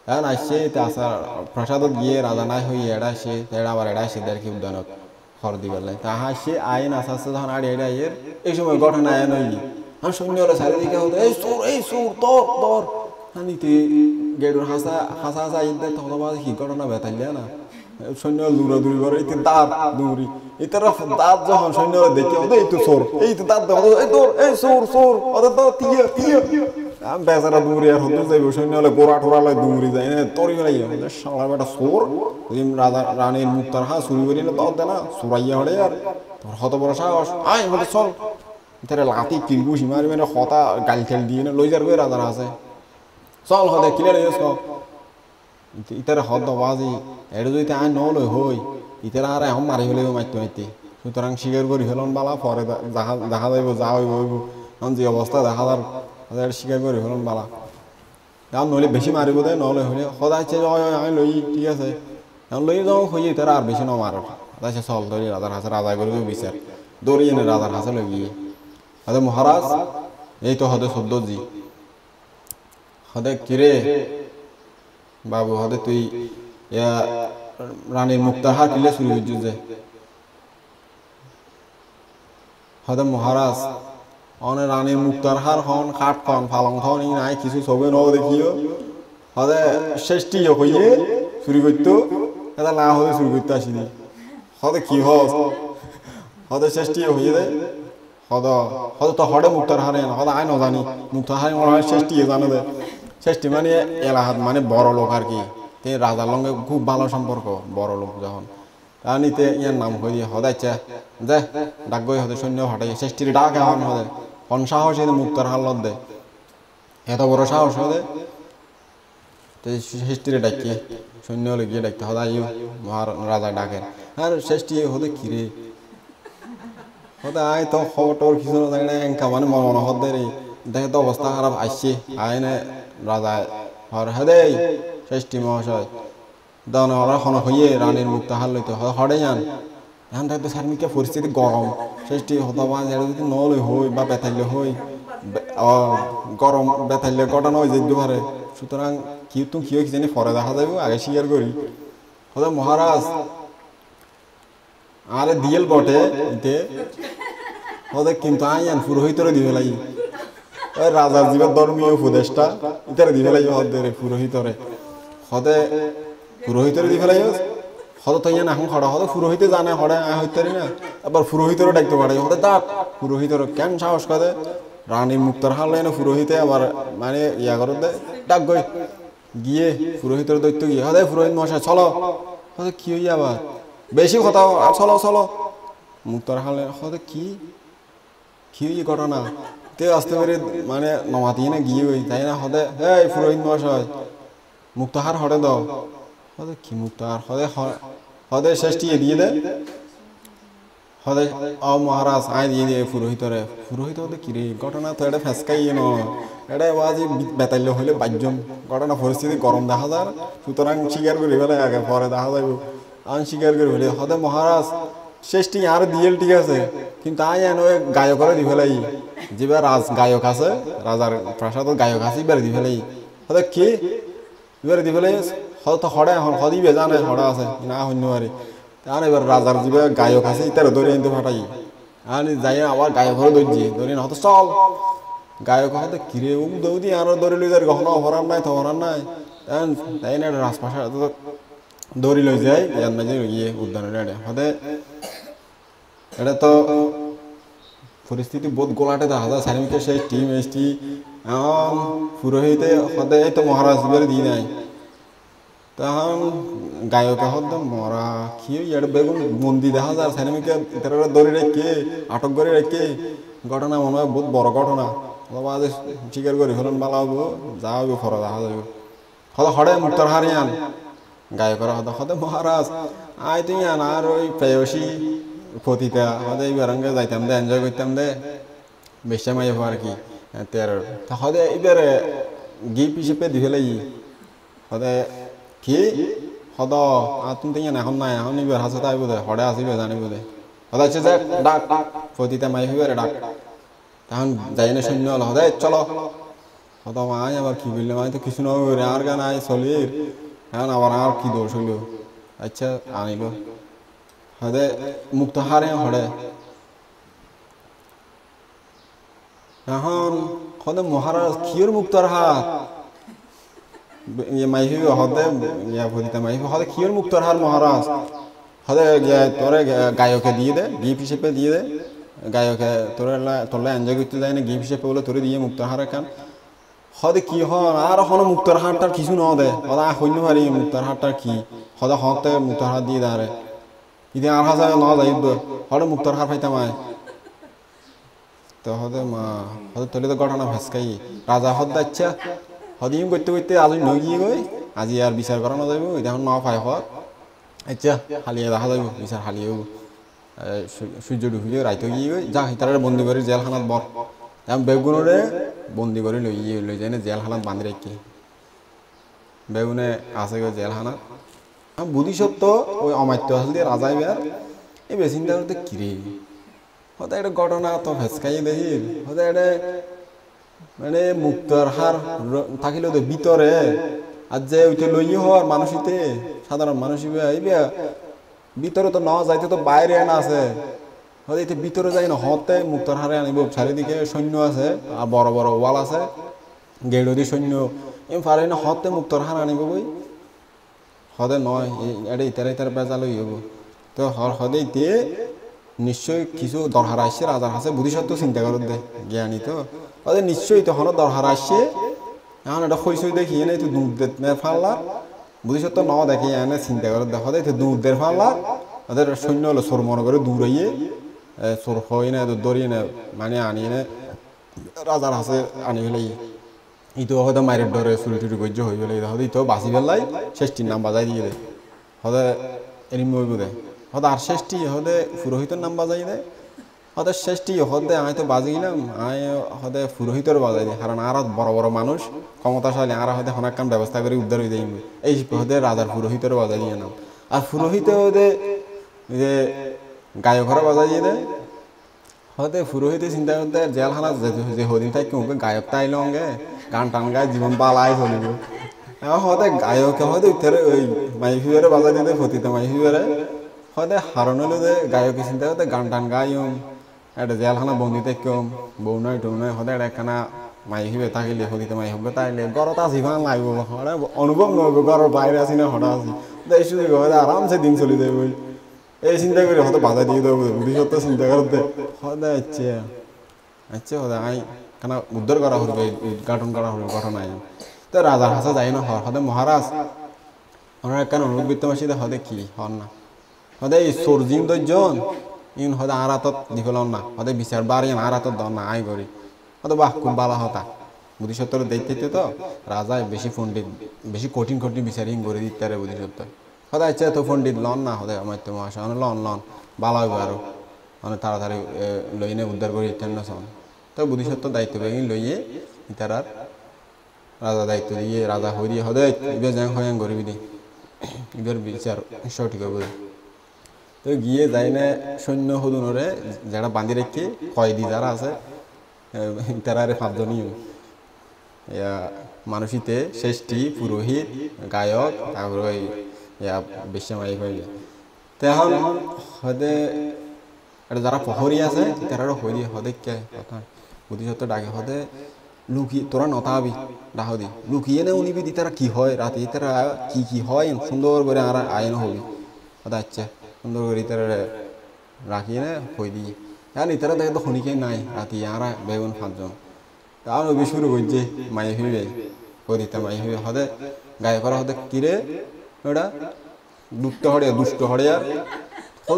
এখন আসছে আসার প্রসাদত গিয়ে রাজা নাই হয়ে এড়া সে এড়া আবার এড়া এসে দেখি উদ্যানত খড় দিবেলাই তাহা সে আইন আস্তে আস্তে যখন আর এড়া এর এই সময় ঘটনা আইন হই আর সৈন্য হলে চারিদিকে হতো এই সুর তোর তোর হানিতে গেড়ুর হাসা হাসা হাসা ঈদ তখন কি ঘটনা বেতাইলে না সৈন্য দূরা দূরি করে এই দাঁত দৌড়ি এটার দাঁত যখন সৈন্য দেখে এই তো চোর এই তো দাঁত এই তোর এই চোর চোর ওদের তো টিয়া টিয়া আমি বেচারা দৌড়ি আর হতে যাইব সৈন্য হলে গোড়া ঠোরা লয় দৌড়ি যায় না তোর সালা বেটা চোর রাজা রানীর মুক্তার হা চুরি করি না তাও না চোরাইয়া হলে আর তোর হত বড় সাহস আয় হলে চল তারা লাতি কিলবু সীমারি মানে হতা গাল খেল দিয়ে না লই যার রাজারা আছে চল হদে কিনে রয়েছ ইতারে হদ বাজি এটা যদি আয় নলই হই ইতারা আর এখন মারি হলেও মারতে মারতে সুতরাং স্বীকার করি ফেলন বালা পরে দেখা যাইব যা হইব হইব এখন যে অবস্থা দেখা যার স্বীকার করি ফেলন বালা এখন নইলে বেশি মারিব দেয় নহলে হইলে সদায় আমি লই ঠিক আছে এখন লই যাও হইয়ে তারা আর বেশি নমার সদায় চল ধরি রাজার হাসে রাজা করবে বিচার দৌড়ি এনে রাজার হাসে লই গিয়ে হদে মহারাজ এই তো হদে 14 জি হদে কিরে বাবু হদে তুই রানীর মুক্তাহার কিলে শুরু হইছ যে হদে মহারাজ অনে রানীর মুক্তাহার হন খাট খন ফালং খন ই নাই কিছু সবে ন দেখিও হদে শেষটি হইয়ে শুরু করতো এটা না হলে শুরু করতে আসিনি হদে কি হস হদে শেষটি হইয়ে দে হদে তো হডে মুক্তাহার হেন হদে আয় নজানি মুক্তাহার মনে হয় শেষটি জানো দে শেষটি মানে এলাহাত মানে বড় লোক আর কি তে রাজার লঙ্গে খুব ভালো সম্পর্ক বড় লোক যখন নিতে ইয়ার নাম হয়ে দিয়ে হদাইছে যে ডাক গই হদে সৈন্য হটাই শেষটির ডাক এখন হদে কোন সাহস এদের মুক্তার হালত দে এত বড় সাহস হদে তো শেষটির ডাকিয়ে সৈন্য হলে গিয়ে ডাকতে হদাই রাজা ডাকেন আর শেষটি হদে কিরে হদে আয় তো খবর টবর কিছু না এঙ্কা মানে মনে হদে রে দেখে তো অবস্থা খারাপ আসছে আয় না রাজা হর হদে শেষটি মহাশয় দান ওরা খন হইয়ে রানীর মুক্তাহার লইতে হড়ে যান এখন থাকতে সার্মিকে পরিস্থিতি গরম শেষটি হতবা যদি নলই হই বা বেথাইলে হই গরম বেথাইলে ঘটনা হয়ে যেতে পারে সুতরাং কি তুমি কি জানি পরে দেখা যাবে আগে স্বীকার করি হদে মহারাজ আরে দিয়েল বটে ইতে হদে কিন্তু আইয়ান পুরোহিতরে দিবে লাগি ওই রাজার জীবের ধর্মীয় উপদেশটা ইতারে দিবে লাগি হদে পুরোহিতরে হদে পুরোহিতরে দি ফেলাই হয়তো তো না এখন খড়া হয়তো পুরোহিতে জানে হড়ে হইতে না আবার পুরোহিতরও ডাকতে পারে হতে ডাক পুরোহিতর কেন সাহস করে রানীর মুক্তার হাল না পুরোহিতে আবার মানে ইয়া করে দে ডাক গই গিয়ে পুরোহিতর দৈত্য গিয়ে হদে পুরোহিত মশাই চলো হতে কি হই আবার বেশি কথা চলো চলো মুক্তার হাল হতে কি হই ঘটনা তে আসতে পারে মানে নমাতি না গিয়ে হই তাই না হতে এই পুরোহিত মশাই মুক্তাহার হড়ে দাও হদে কি মুক্তাহার হদে শেষটি দিয়ে দে হদে মহারাজ আয় দিয়ে দিয়ে পুরোহিত হদে কিরে ঘটনা তো এটা ফেসকাই ন এটা বাজি বেতাইলে হইলে বাজ্যম ঘটনা পরিস্থিতি গরম দেখা যায় সুতরাং স্বীকার করি ফেলে আগে পরে দেখা যাইব আমি স্বীকার করি ফেলে হদে মহারাজ শেষটি আর দিয়েল ঠিক আছে কিন্তু আয় এন ওই গায়করে দি ফেলাই যেবা রাজ গায়ক আছে রাজার প্রাসাদের গায়ক আছে এবার দি ফেলাই হদে কি এবার দি ফেলাই হয়তো হড়ে এখন হদিবে জানে হড়া আছে না হইন পারি তার এবার রাজার জীবে গায়ক আছে ইতারে ধরে আনতে ফাটাই আর যাই আবার গায়ক ঘরে ধরছি ধরি না হয়তো চল গায়ক হয়তো কিরে ও দৌদি আরো ধরে লই যার গহনা হরার নাই তো হরার নাই তাই না রাজপাশা দৌড়ি লই যায় ইয়ার মাঝে গিয়ে উদ্যানের হতে এটা তো পরিস্থিতি বহুত গোলাটে দেখা যায় সারিমিকে সেই টিম এসটি পুরোহিতে হতে তো মহারাজ বের দিই নাই তখন গায়ক হতে মরা কি ইয়ার বেগুন মন্দির দেখা যায় সারিমিকে তারা ধরে রেখে আটক করে রেখে ঘটনা মনে হয় বহুত বড় ঘটনা বাবা স্বীকার করি হলেন ভালো হবো যা হইব ফরা দেখা যাবে হতে হড়ে মুক্তার হারিয়ান গায়করা হতে হতে মহারাজ আয় তুই আন আর ওই প্রেয়সী পতিতা হতে এই বেরঙ্গে যাইতাম দে এনজয় করতাম দে বেশি মাই আর কি তের হতে এবারে গিফট হিসেবে দিয়ে লাই হতে কি হদ তুমি তুই এখন নাই এখন এবার হাসতে আইব দে হড়ে আসিবে জানিব দে হতে হচ্ছে যে ডাক পতিতা মাই হইবারে ডাক তখন যাই না শূন্য হল হতে চলো হত আয় আবার কি বললাম আমি তো কিছু নয় আর গান আয় চলির এখন আবার আর কি দোষ হইল আচ্ছা আনিল হদে মুক্তাহারে হড়ে এখন হদে মহারাজ কিয়র মুক্তার হাত মাইহি হদে ভরিতা মাইহি হদে কিয়র মুক্তার হার মহারাজ হদে তোরে গায়কে দিয়ে দে গিফট হিসেবে দিয়ে দে গায়কে তোরে এনজয় করতে যায় না গিফট হিসেবে বলে তোরে দিয়ে মুক্তার হার এখান হদে কি হন আর হন মুক্তার হারটার কিছু ন দে হদা হইন পারি মুক্তার হারটার কি হদা হতে মুক্তার হার দিয়ে দাঁড়ে ইদি আর হাজার ন যাইব হরে মুক্তার হার পাইতাম আয় তো হদে মা হদে তলে তো ঘটনা ভেসকাই রাজা হদ যাচ্ছে হদিম করতে করতে আজ নগিয়ে গই আজি আর বিচার করানো যাইব এটা ন পাই হদ আচ্ছা হালিয়ে দেখা যাইব বিচার হালিয়েও সূর্য ডুবিয়ে রাইতে গিয়ে যা তারা বন্দি করে জেলখানাত বর বেগুনরে বন্দি করে লই যায় না জেলখানাত বান্ধি রাখি বেগুনে আছে জেলখানাত বুদ্ধি সত্য ওই অমাত্য আসল দিয়ে রাজাই বের এই বেসিনটা করতে কিরে হয়তো একটা ঘটনা তো ফেসকাই দেখি হয়তো এটা মানে মুক্তর হার থাকিল তো ভিতরে আর যে ওইটা লই হওয়ার মানুষইতে সাধারণ মানুষ ভিতরে তো না যাইতে তো বাইরে না আছে হয়তো এতে ভিতরে যাই না হতে মুক্তর হারে আনিব চারিদিকে সৈন্য আছে আর বড় বড় ওয়াল আছে গেড়ি সৈন্য এম পারে না হতে মুক্তর হার আনিব বই হদে নয় এটা ইতার বেজাল হইব তো হদে ইতে নিশ্চয়ই কিছু দরকার আসছে রাজার কাছে বুদ্ধিসত্ত্ব চিন্তা করত দে জ্ঞানী তো ওদের নিশ্চয়ই তখন দরকার আসছে এখন এটা খৈসই দেখি এনে তুই দুধ দে ফাল্লা বুদ্ধিসত্ত্ব ন দেখি এনে চিন্তা করত দেখো দে দুধ দের ফাল্লা ওদের সৈন্য হলো সোর মনে করে দূর হইয়ে সোর হই না দড়িয়ে না মানে আনি এনে রাজার কাছে আনি ফেলে ইতো হয়তো মায়ের ডরে চুরি টুরি গজ্য হয়ে গেলে হয়তো ইতো বাঁচি ফেললাই শেষটির নাম বাজাই দিয়ে দেয় হয়তো এরিম হইব দেয় হয়তো আর শেষটি হতে পুরোহিতের নাম বাজাই দেয় হয়তো শেষটি হতে আমি তো বাজি গেলাম আমি হতে পুরোহিতের বাজাই দিই কারণ আর বড় বড় মানুষ ক্ষমতাশালী আর হয়তো অনেক কাম ব্যবস্থা করে উদ্ধার হয়ে যাই এই হতে রাজার পুরোহিতের বাজাই দিয়ে নাম আর পুরোহিতে হতে যে গায়করা বাজাই দিয়ে দেয় হয়তো পুরোহিতে চিন্তা করতে জেলখানা যে হদিন থাকি ওকে গায়ক তাই লঙ্গে গান টান গায়ে জীবন পালাই চলিব এখন হয়তো গায়কে হয়তো উঠে ওই মাইফিবারে বাজাই দিতে ফতিতে মাইফিবারে হয়তো হারণ হলো যে গায়কে চিন্তা করতে গান টান গাইম একটা জেলখানা বন্দি থাকম বউ নয় টৌ নয় হয়তো একটা একখানা মাইফিবে থাকিলে ফতিতে মাই হবে তাইলে ঘরত আসি ভাল লাগব হঠাৎ অনুভব নহব ঘরের বাইরে আসি না হঠাৎ আসি এই সুযোগ হয়তো আরামসে দিন চলি যায় বই এই চিন্তা করি হয়তো বাজাই দিয়ে দেবো বুদ্ধিসত্ত্ব চিন্তা করতে হয়তো আচ্ছা হয়তো আই কেন উদ্ধার করা হইবে উদ্ঘাটন করা হইবে ঘটনা তো রাজার কাছে যাই না হয়তো মহারাজ ওনার কেন অনুবিত্ত মাসিতে হয়তো কি হন না হয়তো এই সর্জিন দর্জন ইন হয়তো আর হাতত দি ফেলাম না হয়তো বিচার বাড়ি আর হাতত দর না আই করি হয়তো বাহ খুব ভালো হতা বুদ্ধিসত্ত্বর দেখতে তো রাজায় বেশি পণ্ডিত বেশি কঠিন বিচারিং করে দিতে পারে বুদ্ধিসত্ত্ব হয়তো আচ্ছা তো পণ্ডিত লন না হয়তো আমার তো মহাশয় লন ভালো হইব আরো অনেক তাড়াতাড়ি লই নে উদ্ধার করে ইত্যান্ন সন তো বুদ্ধিসত্ত্ব দায়িত্ব বেগিন লইয়ে ইতার রাজা দায়িত্ব দিয়ে রাজা হয়ে দিয়ে হদে ইবার যাই হয়াং গরিবি দি ইবার বিচার সঠিক হবে তো গিয়ে যাই না সৈন্য হদুনরে যারা বান্ধি রেখে কয়েদি যারা আছে তারা পাঁচজনই মানুষিতে শেষটি পুরোহিত গায়ক তারপরে ওই বেশ্যামাই হয়ে যায় তো এখন হদে এটা যারা প্রহরী আছে তারাও হয়ে দিয়ে হদে কে কথা বুদ্ধিসত্ত্ব ডাকে হদে লুকিয়ে তোরা নতাবি ডাহদি লুকিয়ে নে উনিবি দি তারা কি হয় রাতে তারা কি হয় সুন্দর করে আর আয়ন হবি হদে আচ্ছা সুন্দর করে তারা রাখিয়ে নে হয়ে দিয়ে এখন ইতারা দেখে তো শুনিকে নাই রাতে আর বেগুন পাঁচজন তাও নবী শুরু করছে মাই হইবে হয়ে দিতে মাই হইবে হদে গায়ে করা হদে কিরে ওটা দুষ্ট হড়িয়া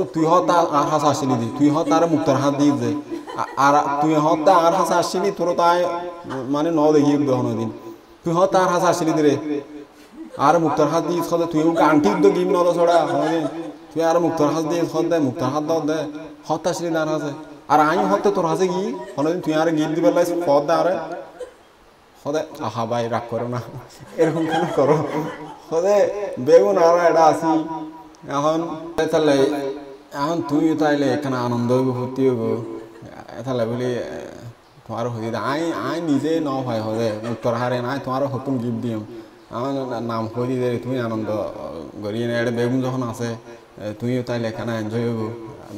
তুই হতা আর হাসা আসিলি দি তুই হত আর মুক্তর হাত দিয়ে যে আর তুই হতা আর হাসা আসিলি তোর তাই মানে ন দেখি দিন তুই হত আর হাসা আসিলি রে আর মুক্তর হাত দিয়ে সদে তুই ওকে আন্টি তো গিম নদ ছড়া হদিন তুই আর মুক্তর হাত দিয়ে সদ দে মুক্তর হাত দাও দে হত আসিলি আর হাসে আর আমি হতে তোর হাসে গি হদিন তুই আর গিল দিবার লাইস পদ দে আরে হদে আহা ভাই রাগ করো না এরকম কেন করো হদে বেগুন আর এটা আসি এখন তাহলে এখন তুই তাইলে এখানে আনন্দ হইব ফুর্তি হইব তাহলে বলি তোমার হয়ে আই নিজে ন হয় হদে উত্তর হারে নাই তোমারও হতুন গিফট দিম আমার নাম হয়ে দিয়ে তুমি আনন্দ করিয়ে না এটা বেগুন যখন আছে তুইও তাইলে এখানে এনজয় হইব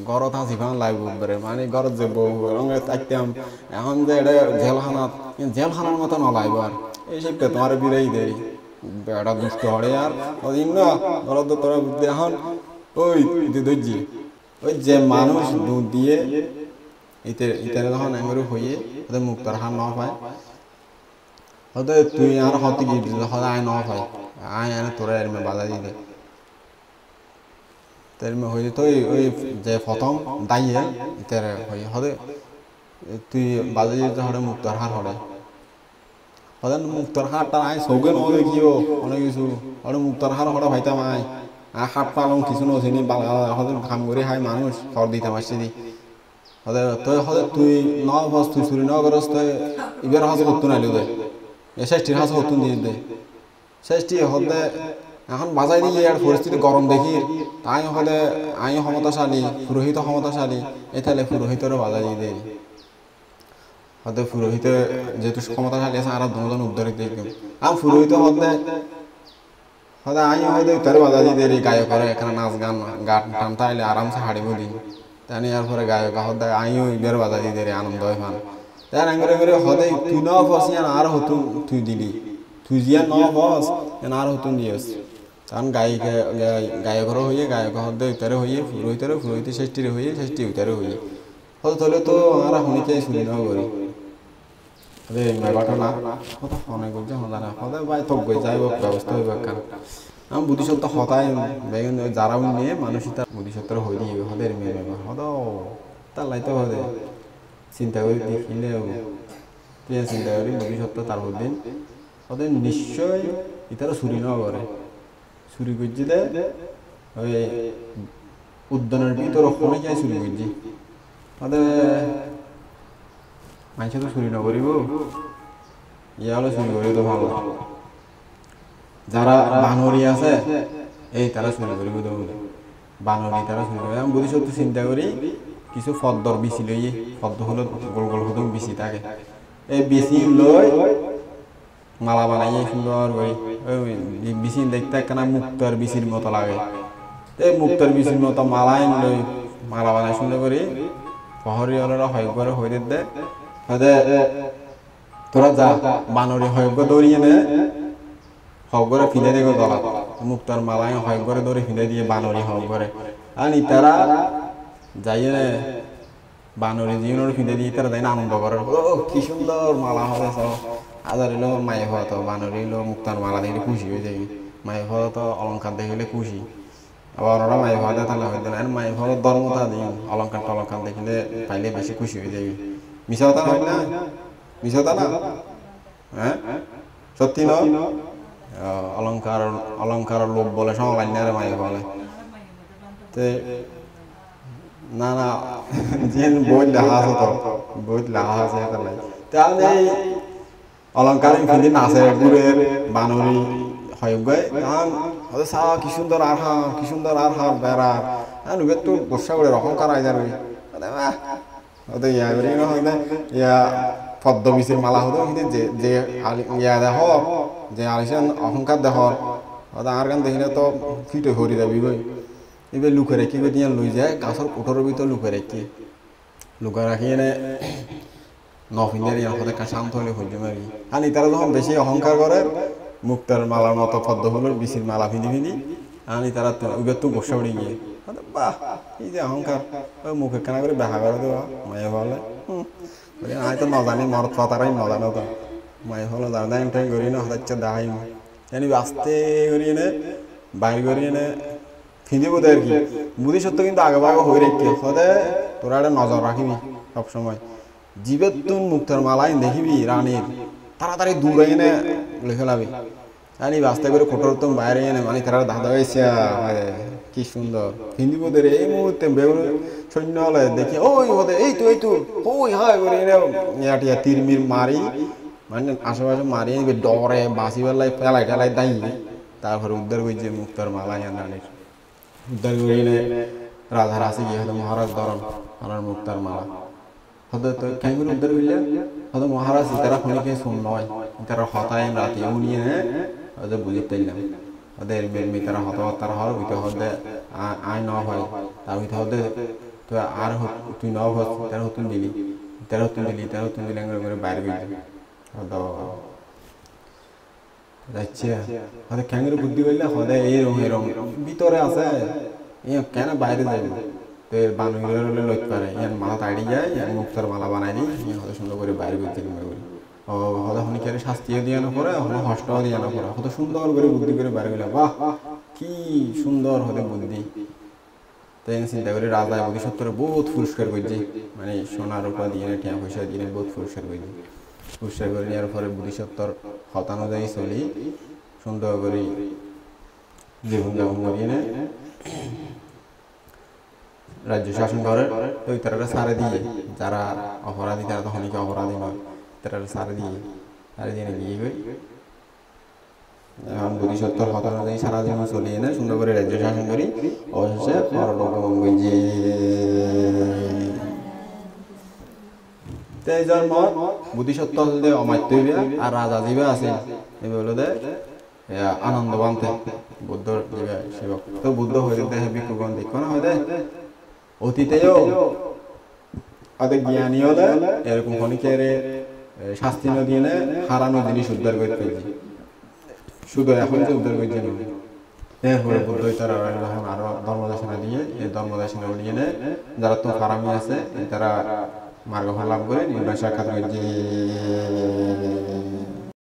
ঘরত আসি ভালো লাগবো একবারে মানে ঘরত যে বউ রঙে থাকতাম এখন যে এটা জেলখানার মতো নলাইব আর এই শিখতে তোমার বিরাই দেয় বেড়া দুষ্ট হরে আর ওদিন না ধরো তো তোরা বুদ্ধি এখন ওই ধৈর্যি ওই যে মানুষ দুধ দিয়ে ইতারে যখন এমন হইয়ে ওদের মুক্তার হার ন পায় ওদের তুই আর হতে গিয়ে হতে আয় ন পায় আয় এনে তোরা এর বাধা দিয়ে দেয় তের মে হয়ে তো ওই যে প্রথম দাইয়ে ইতারে হয়ে হতে তুই বাধা দিয়ে হরে মুক্তার হার হরে হতে মুক্তার হারটা আয় সৌকে ন দেখিও অনেক কিছু হরে মুক্তার হার হরে ভাইতাম আয় হাত পালং কিছু নচিনি হতে কাম করে খাই মানুষ খর দিতে পারছি দি হতে তুই হতে তুই ন বস তুই চুরি ন করস তুই ইবার হাজ করতু নাইলো দে এ ষষ্ঠীর হাজ করতু দিয়ে দে ষষ্ঠী হতে এখন বাজাই দিয়ে আর পরিস্থিতি গরম দেখি তাই হলে আইন ক্ষমতাশালী পুরোহিত ক্ষমতাশালী এতালে পুরোহিতেরও বাজাই দিয়ে দেয় হতে পুরোহিতে যেহেতু ক্ষমতাশালী আছে আর দুজন উদ্ধারিত দেখলাম আর পুরোহিত হতে হতে আইন হতে উত্তরে বাজাই দিয়ে দেয় গায়ক করে এখানে নাচ গান গান টানটা আইলে আরামসে হারিব দিন তাই আর পরে গায়ক হতে আইও ইবের বাজাই দিয়ে দেয় আনন্দ হয় ফান তাই আঙ্গুরে করে হতে তুই ন ফসিয়ান আর হতুন তুই দিলি তুই জিয়া ন ফস আর হতুন দিয়েছ কারণ গায়করও হইয়ে গায়ক হতে উত্তরে হইয়ে পুরোহিতে ষষ্ঠীরে হইয়ে ষষ্ঠী উত্তরে হইয়ে হতে তাহলে তো আর শুনিকে শুনি ন করি আরে মেবাটা না কত ফোনে করছে হদানা হদে ভাই তো গই যাইব ব্যবস্থা হইব কারণ আমি বুদ্ধিসত্ত্ব হতায় বেগুন যারা নিয়ে মানুষ তার বুদ্ধিসত্ত্ব হয়ে দিয়ে হদের মেয়ে মেবা হদ তার লাইতে হদে চিন্তা করে দেখিলে তুই চিন্তা করি বুদ্ধিসত্ত্ব তার দিন হদের নিশ্চয় ইতারা চুরি ন করে চুরি করছি দে ওই উদ্যানের ভিতর ওখানে যাই চুরি করছি হদে মানুষে তো চুরি নকরিব ইয়া হলে চুরি করি তো ভালো যারা বানরি আছে এই তারা চুরি করিব তো বলে বানরি তারা চুরি করে আমি বুঝি সত্যি চিন্তা করি কিছু ফদ্দর বিচি লইয়ে ফদ্দ হলো গোল গোল হতো বিচি থাকে এই বিচি লই মালা বানাইয়ে সুন্দর করে ওই বিচি দেখতে একখানা মুক্তার বিচির মতো লাগে এই মুক্তার বিচির মতো মালাই লই মালা বানাই সুন্দর করে পহরি হলরা হয় করে হয়ে দে তোরা যা বানরি হয়জ্ঞ দৌড়িয়ে নে হগরে ফিলে দেবো দলা মুক্তার মালায় হয়জ্ঞরে দৌড়ে ফিলে দিয়ে বানরি হগরে আর তারা যাইয়ে নে বানরি জীবনের ফিলে দিয়ে তারা যাই না আনন্দ করে ও কি সুন্দর মালা হবে সব হাজার এলো মায়ে হওয়া তো বানরি এলো মুক্তার মালা দেখলে খুশি হয়ে যাবে মায়ে হওয়া তো অলঙ্কার দেখলে খুশি আবার ওরা মায়ে হওয়া দেয় তাহলে হয়তো না মায়ে হওয়ার ধর্মতা দিন অলঙ্কার টলঙ্কার দেখলে পাইলে বেশি খুশি হয়ে যাবে মিছা কথা হয় না মিছা কথা না হ্যাঁ সত্যি নয় অলঙ্কার লোভ বলে সমকান্যারে মায়ে বলে না না যে বই লেখা আছে তো বই লেখা আছে তাহলে এই অলঙ্কার ফিলি নাচে গুড়ের বানরি হয় গান হয়তো চা কি সুন্দর আর হার কি সুন্দর আর হার বেড়ার হ্যাঁ নুবের তো বর্ষা করে অহংকার আয় যাবে হয়তো ইয়া করি না হয়তো ইয়া পদ্ম বিচির মালা হতো কিন্তু যে ইয়া দেখ যে আলিসান অহংকার দেখ হয়তো আর গান দেখিলে তো ফিটে হরি যাবি গই এবার লুকে রেখে গিয়ে দিয়ে লই যায় গাছের কোঠরের ভিতর লুকে রেখে লুকা রাখি এনে নফিনের ইয়ার হতে শান্ত হলে হইতে মারি আর তারা যখন বেশি অহংকার করে মুক্তার মালার মতো পদ্ম ফুলের বিচির মালা ফিনি আনি তারা এবার তো বসে উড়ে গিয়ে বাহ এই যে অহংকার মুখে কেনা করে দেখা করে দেওয়া মায়ে বলে আয় তো নজানি মরত পাতারাই নজানো তো মায়ে হলো জানা টাই করি না হচ্ছে দেখাই জানি আস্তে করি এনে বাইর করি এনে ফিঁদে বোধ আর কি বুদ্ধি সত্য কিন্তু আগে ভাগে হয়ে রেখে হতে তোরা একটা নজর রাখিবি সবসময় জীবের তুন মুক্তার মালায় দেখিবি রানীর তাড়াতাড়ি দূরে এনে লিখে লাবি জানি আস্তে করে কোটর তুম বাইরে এনে মানে তারা দাদা হয়েছে কি সুন্দর হিন্দি বোধের এই মুহূর্তে বেগুন সৈন্য হলে দেখি ওই বোধে এই তো ওই হয় করে এনে তিরমির মারি মানে আশেপাশে মারি ডরে বাঁচি বেলায় ফেলাই টেলাই দাঁড়িয়ে তারপরে উদ্ধার করছে মুক্তার মালা রানীর উদ্ধার করে এনে রাধা রাশি গিয়ে হয়তো মহারাজ ধরন আর মুক্তার মালা হয়তো তো কেন করে উদ্ধার করলে হয়তো মহারাজ তারা খনিকে শুন নয় তারা হতায় রাতে উনিয়ে হয়তো বুঝে পাইলাম ওদের মেয়ে তারা হতার হওয়ার ভিতরে হতে আয় ন হয় তার ভিতরে হতে তো আর তুই ন হস তারা হতুন দিলি করে বাইরে গেলি হয়তো যাচ্ছে হয়তো ক্যাঙ্গের বুদ্ধি করলে হয়তো এরম ভিতরে আছে কেন বাইরে যাবে তো এর বানুরের হলে লইতে পারে ইয়ার মালা তাড়ি যায় ইয়ার মুক্তার মালা বানাই দিই হয়তো সুন্দর করে বাইরে করতে করি ও হয়তো হনিকারে শাস্তিও দিয়ে না পরে হলো হস্টও দিয়ে না পরে হয়তো সুন্দর করে বুদ্ধি করে বাইরে গেলে বাহ কি সুন্দর হতে বুদ্ধি তাই চিন্তা করি রাজায় বুদ্ধি সত্তরে বহুত পুরস্কার করছে মানে সোনার উপর দিয়ে টিয়া পয়সা দিয়ে বহুত পুরস্কার করে নেওয়ার পরে বুদ্ধি সত্তর হতানুযায়ী চলি সুন্দর করে জীবনযাপন করিয়ে নে রাজ্য শাসন করে। তো তারা সারে দিয়ে যারা অপরাধী তারা তখন কি অপরাধী নয়, তারা সারে দিয়ে বিয়ে করি। এখন বোধিসত্ত্বর কথা অনুযায়ী সারা জীবন চলিয়ে না সুন্দর করে রাজ্য শাসন করি, অবশেষে এই জন্ম বোধিসত্ত্ব হলে অমাত্য হইবে আর রাজা দিবে আছে এবার হলো দে আনন্দ বানতে বুদ্ধর দিবে সেবক। তো বুদ্ধ হয়ে দেখে ভিক্ষুগণ দেখো না হয় দে অতীতেও অনেক জ্ঞানী হলে এরকম ক্ষণিকের শাস্তি না দিয়ে হারানো জিনিস উদ্ধার করতে পেরেছি, শুধু এখন যে উদ্ধার করছে না। এরপরে বুদ্ধ তারা যখন আরো ধর্মদেশনা দিয়ে এই ধর্মদেশনা নিয়ে নেয় যারা তো হারামি আছে তারা মার্গ লাভ করে নির্বাণ সাক্ষাৎ করছে।